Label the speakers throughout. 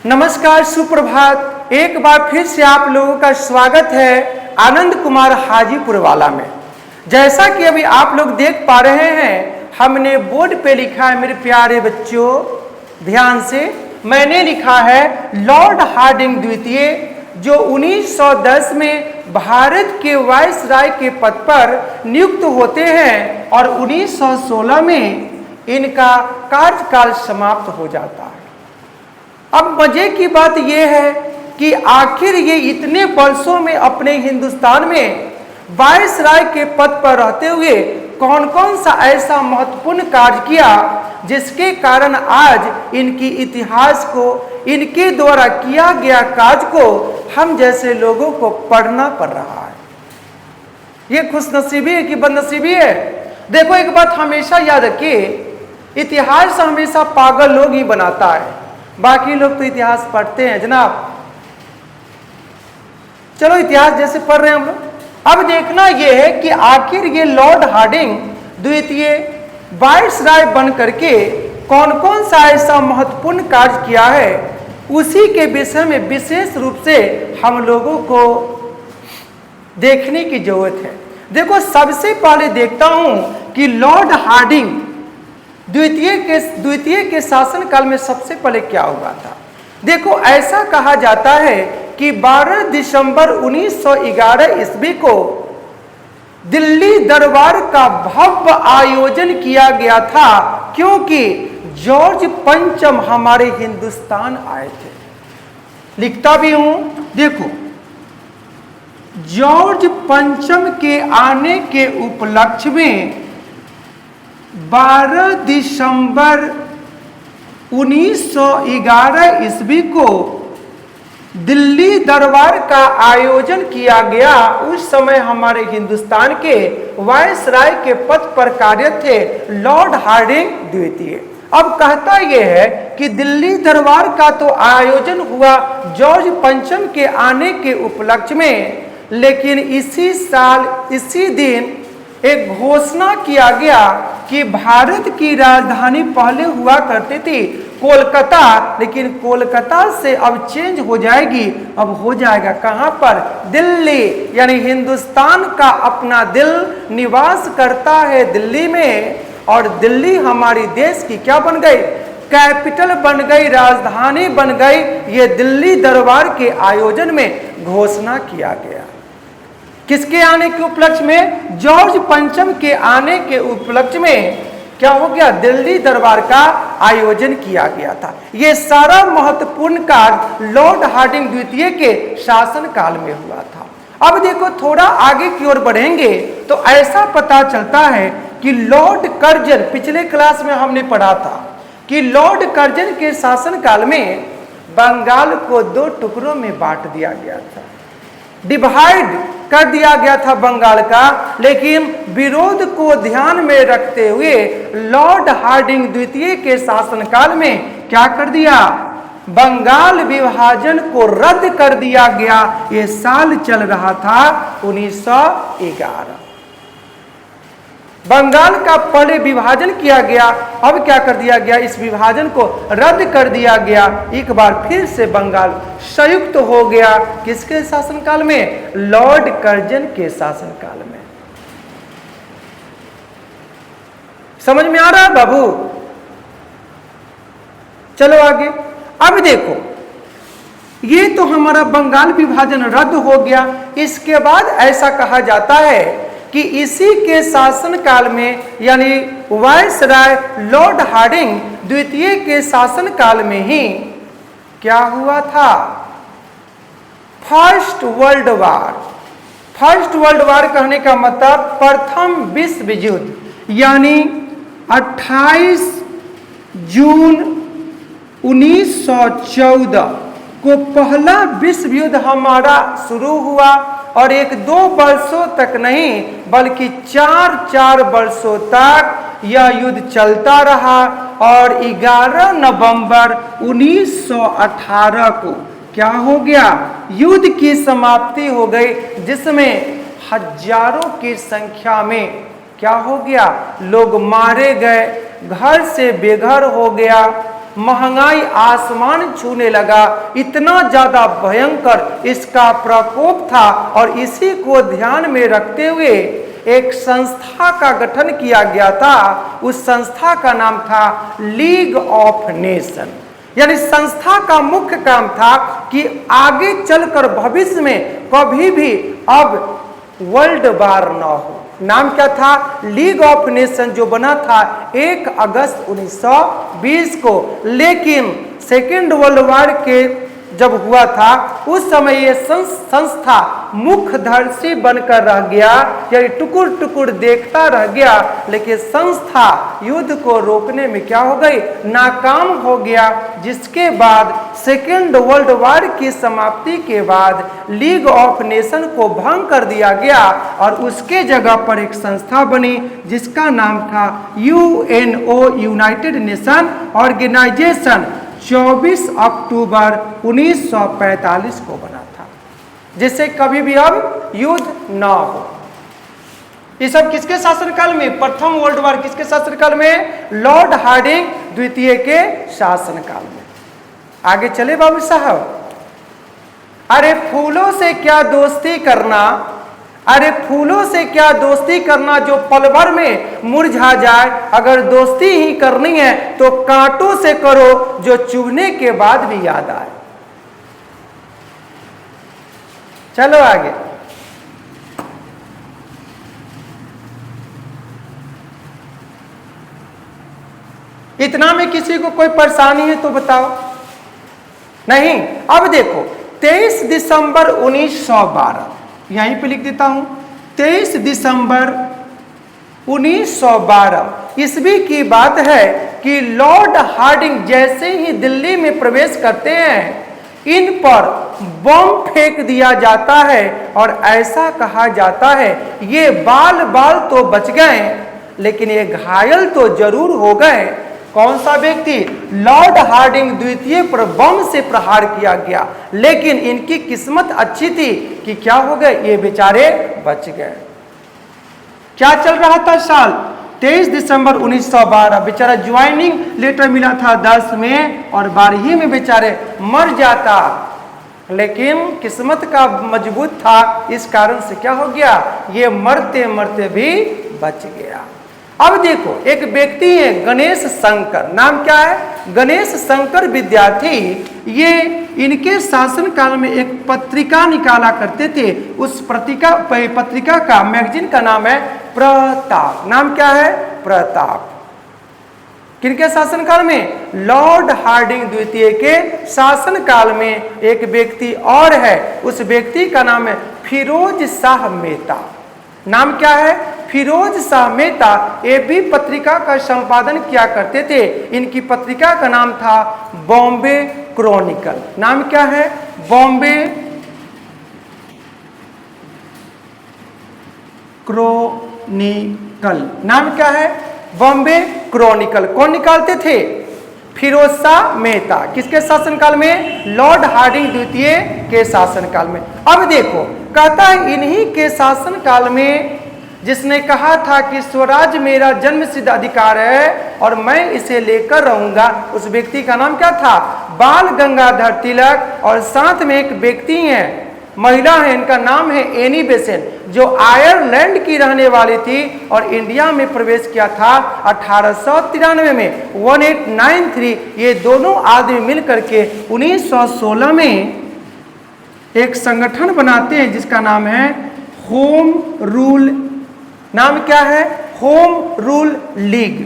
Speaker 1: नमस्कार, सुप्रभात। एक बार फिर से आप लोगों का स्वागत है आनंद कुमार हाजीपुर वाला में। जैसा कि अभी आप लोग देख पा रहे हैं, हमने बोर्ड पे लिखा है, मेरे प्यारे बच्चों ध्यान से, मैंने लिखा है लॉर्ड हार्डिंग द्वितीय, जो 1910 में भारत के वायसराय के पद पर नियुक्त होते हैं और 1916 में इनका कार्यकाल समाप्त हो जाता है। अब मजे की बात यह है कि आखिर ये इतने वर्षों में अपने हिंदुस्तान में वायसराय के पद पर रहते हुए कौन कौन सा ऐसा महत्वपूर्ण कार्य किया जिसके कारण आज इनकी इतिहास को, इनके द्वारा किया गया कार्य को हम जैसे लोगों को पढ़ना पड़ रहा है। ये खुशनसीबी है कि बदनसीबी है? देखो, एक बात हमेशा याद रखिए, इतिहास हमेशा पागल लोग ही बनाता है, बाकी लोग तो इतिहास पढ़ते हैं जनाब। चलो इतिहास जैसे पढ़ रहे हैं हम लोग, अब देखना यह है कि आखिर ये लॉर्ड हार्डिंग द्वितीय वायसराय बन करके कौन कौन सा ऐसा महत्वपूर्ण कार्य किया है, उसी के विषय में विशेष रूप से हम लोगों को देखने की जरूरत है। देखो, सबसे पहले देखता हूं कि लॉर्ड हार्डिंग द्वितीय के शासनकाल में सबसे पहले क्या हुआ था। देखो, ऐसा कहा जाता है कि 12 दिसंबर 1911 ईस्वी को दिल्ली दरबार का भव्य आयोजन किया गया था, क्योंकि जॉर्ज पंचम हमारे हिंदुस्तान आए थे। लिखता भी हूं, देखो, जॉर्ज पंचम के आने के उपलक्ष्य में 12 दिसंबर 1911 ईस्वी को दिल्ली दरबार का आयोजन किया गया। उस समय हमारे हिंदुस्तान के वायसराय के पद पर कार्यरत थे लॉर्ड हार्डिंग द्वितीय। अब कहता यह है कि दिल्ली दरबार का तो आयोजन हुआ जॉर्ज पंचम के आने के उपलक्ष्य में, लेकिन इसी साल इसी दिन एक घोषणा किया गया कि भारत की राजधानी पहले हुआ करती थी कोलकाता, लेकिन कोलकाता से अब चेंज हो जाएगी, अब हो जाएगा कहां पर? दिल्ली। यानी हिंदुस्तान का अपना दिल निवास करता है दिल्ली में, और दिल्ली हमारी देश की क्या बन गई? कैपिटल बन गई, राजधानी बन गई। ये दिल्ली दरबार के आयोजन में घोषणा किया गया। किसके आने के उपलक्ष्य में? जॉर्ज पंचम के आने के उपलक्ष्य में क्या हो गया? दिल्ली दरबार का आयोजन किया गया था। यह सारा महत्वपूर्ण कार्य लॉर्ड हार्डिंग द्वितीय के शासन काल में हुआ था। अब देखो, थोड़ा आगे की ओर बढ़ेंगे तो ऐसा पता चलता है कि लॉर्ड कर्जन, पिछले क्लास में हमने पढ़ा था कि लॉर्ड कर्जन के शासन काल में बंगाल को 2 टुकड़ों में बांट दिया गया था, डिवाइड कर दिया गया था बंगाल का। लेकिन विरोध को ध्यान में रखते हुए लॉर्ड हार्डिंग द्वितीय के शासनकाल में क्या कर दिया? बंगाल विभाजन को रद्द कर दिया गया। यह साल चल रहा था 1911। बंगाल का पहले विभाजन किया गया, अब क्या कर दिया गया? इस विभाजन को रद्द कर दिया गया। एक बार फिर से बंगाल संयुक्त हो गया। किसके शासनकाल में? लॉर्ड कर्जन के शासनकाल में। समझ में आ रहा है बाबू? चलो आगे। अब देखो, ये तो हमारा बंगाल विभाजन रद्द हो गया। इसके बाद ऐसा कहा जाता है कि इसी के शासन काल में, यानी वायसराय लॉर्ड हार्डिंग द्वितीय के शासन काल में ही क्या हुआ था? First world war. First world war कहने का मतलब प्रथम विश्व युद्ध, यानी 28 जून 1914 को पहला विश्व युद्ध हमारा शुरू हुआ, और 1-2 वर्षों तक नहीं बल्कि 4 वर्षों तक यह युद्ध चलता रहा। और 11 नवंबर 1918 को क्या हो गया? युद्ध की समाप्ति हो गई, जिसमें हजारों की संख्या में क्या हो गया? लोग मारे गए, घर से बेघर हो गया, महंगाई आसमान छूने लगा, इतना ज्यादा भयंकर इसका प्रकोप था। और इसी को ध्यान में रखते हुए एक संस्था का गठन किया गया था। उस संस्था का नाम था लीग ऑफ नेशन। यानी संस्था का मुख्य काम था कि आगे चलकर भविष्य में कभी भी अब वर्ल्ड वार न हो। नाम क्या था? लीग ऑफ नेशन, जो बना था 1 अगस्त 1920 को। लेकिन सेकेंड वर्ल्ड वार के जब हुआ था उस समय ये संस्था मुखदर्शी बनकर रह गया, यानी टुकुर टुकुर देखता रह गया। लेकिन संस्था युद्ध को रोकने में क्या हो गई? नाकाम हो गया। जिसके बाद सेकेंड वर्ल्ड वार की समाप्ति के बाद लीग ऑफ नेशन को भंग कर दिया गया और उसके जगह पर एक संस्था बनी जिसका नाम था यूएनओ, यूनाइटेड नेशन ऑर्गेनाइजेशन। 24 अक्टूबर 1945 को बना था, जिससे कभी भी अब युद्ध ना हो। ये सब किसके शासनकाल में? प्रथम वर्ल्ड वार किसके शासनकाल में? लॉर्ड हार्डिंग द्वितीय के शासनकाल में। आगे चले बाबू साहब। अरे फूलों से क्या दोस्ती करना, अरे फूलों से क्या दोस्ती करना जो पल भर में मुरझा जाए। अगर दोस्ती ही करनी है तो कांटों से करो जो चुभने के बाद भी याद आए। चलो आगे। इतना में किसी को कोई परेशानी है तो बताओ। नहीं, अब देखो 23 दिसंबर 1912, यहीं पे लिख देता हूं, 23 दिसंबर 1912 ईस्वी की बात है कि लॉर्ड हार्डिंग जैसे ही दिल्ली में प्रवेश करते हैं, इन पर बम फेंक दिया जाता है और ऐसा कहा जाता है ये बाल बाल तो बच गए लेकिन ये घायल तो जरूर हो गए। कौन सा व्यक्ति? लॉर्ड हार्डिंग द्वितीय पर बम से प्रहार किया गया, लेकिन इनकी किस्मत अच्छी थी कि क्या हो गए? ये बेचारे बच गए। क्या चल रहा था साल? 23 दिसंबर 1912। बेचारा ज्वाइनिंग लेटर मिला था 10 में और 12 में बेचारे मर जाता, लेकिन किस्मत का मजबूत था, इस कारण से क्या हो गया? ये मरते मरते भी बच गया। अब देखो एक व्यक्ति है गणेश शंकर, नाम क्या है? गणेश शंकर विद्यार्थी। ये इनके शासन काल में एक पत्रिका निकाला करते थे। उस पत्रिका का मैगजीन का नाम है प्रताप। नाम क्या है? प्रताप। किनके शासन काल में? लॉर्ड हार्डिंग द्वितीय के शासन काल में एक व्यक्ति और है, उस व्यक्ति का नाम है फिरोज शाह मेहता। नाम क्या है? फिरोज शाह मेहता। ये भी पत्रिका का संपादन किया करते थे। इनकी पत्रिका का नाम था बॉम्बे क्रॉनिकल। नाम क्या है? बॉम्बे क्रॉनिकल। नाम क्या है? बॉम्बे क्रॉनिकल। कौन निकालते थे? फिरोज शाह मेहता। किसके शासनकाल में? लॉर्ड हार्डिंग द्वितीय के शासनकाल में। अब देखो कहता है इन्हीं के शासनकाल में जिसने कहा था कि स्वराज मेरा जन्मसिद्ध अधिकार है और मैं इसे लेकर रहूंगा, उस व्यक्ति का नाम क्या था? बाल गंगाधर तिलक। और साथ में एक व्यक्ति है, महिला है, इनका नाम है एनी बेसेंट, जो आयरलैंड की रहने वाली थी और इंडिया में प्रवेश किया था 1893 में 1893। ये दोनों आदमी मिलकर के 1916 में एक संगठन बनाते हैं जिसका नाम है होम रूल। नाम क्या है? Home rule league.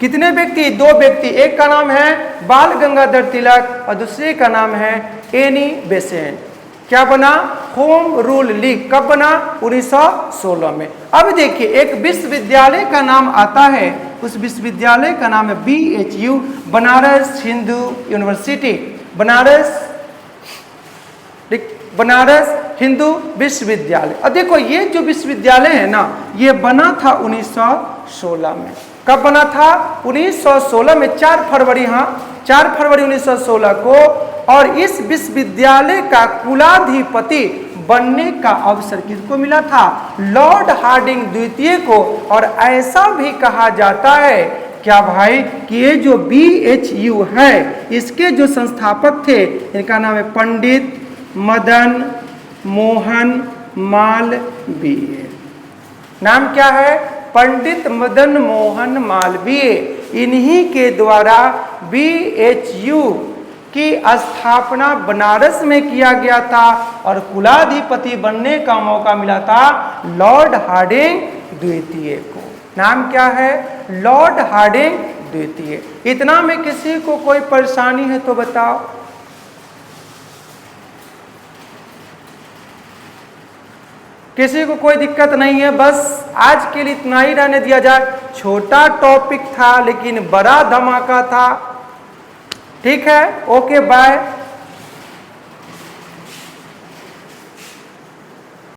Speaker 1: कितने व्यक्ति? 2 व्यक्ति। एक का नाम है बाल गंगाधर तिलक और दूसरे का नाम है एनी बेसेंट। क्या बना? Home rule league. कब बना? 1916 में। अब देखिए एक विश्वविद्यालय का नाम आता है, उस विश्वविद्यालय का नाम है BHU, बनारस हिंदू यूनिवर्सिटी। बनारस हिंदू विश्वविद्यालय। और देखो ये जो विश्वविद्यालय है ना, ये बना था 1916 में। कब बना था? 1916 में 4 फरवरी, हाँ 4 फरवरी 1916 को। और इस विश्वविद्यालय का कुलाधिपति बनने का अवसर किसको मिला था? लॉर्ड हार्डिंग द्वितीय को। और ऐसा भी कहा जाता है क्या भाई कि ये जो BHU है इसके जो संस्थापक थे इनका नाम है पंडित मदन मोहन मालवीय। नाम क्या है? पंडित मदन मोहन मालवीय। इन्हीं के द्वारा BHU की स्थापना बनारस में किया गया था और कुलाधिपति बनने का मौका मिला था लॉर्ड हार्डिंग द्वितीय को। नाम क्या है? लॉर्ड हार्डिंग द्वितीय। इतना में किसी को कोई परेशानी है तो बताओ। किसी को कोई दिक्कत नहीं है? बस आज के लिए इतना ही रहने दिया जाए। छोटा टॉपिक था लेकिन बड़ा धमाका था। ठीक है, ओके बाय।